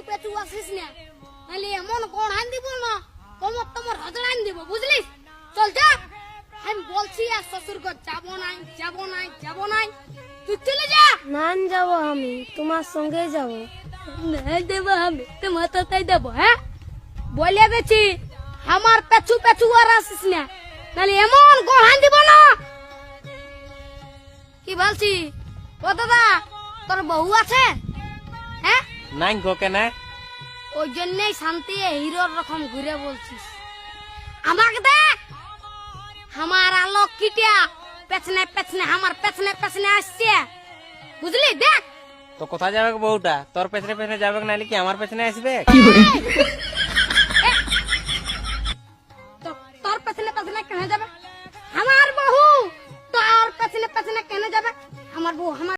পেছু আসিস না, নাহলে এমন কোন হান দিব না কোমর তোমার হজড়ান দিব, বুঝলিস? চল যা, আমি বলছি আর শ্বশুর ঘর যাবো নাই যাবো নাই যাবো নাই, তুই চলে যা। না যাবো, আমি তোমার সঙ্গে যাব। নাই দেবো আমি তোমার তাই দেবো। হ্যাঁ বলে গেছি আমার পেছু পেছু আর আসিস না, নাহলে এমন কোন হান দিব না। কি বলছি ও দাদা, তোর বউ আছে? হ্যাঁ নাই গো কেন? ওই জন্যই শান্তি হিরোর রকম ঘুরে বলছিস। আমাকে দেখ, আমার আলোক কিটিয়া পেছনে পেছনে আমার পেছনে পেছনে আসছে, বুঝলি? দেখ তো কোথায় যাবে বউটা? তোর পেছনে পেছনে যাবে নাহলে কি আমার পেছনে আসবে?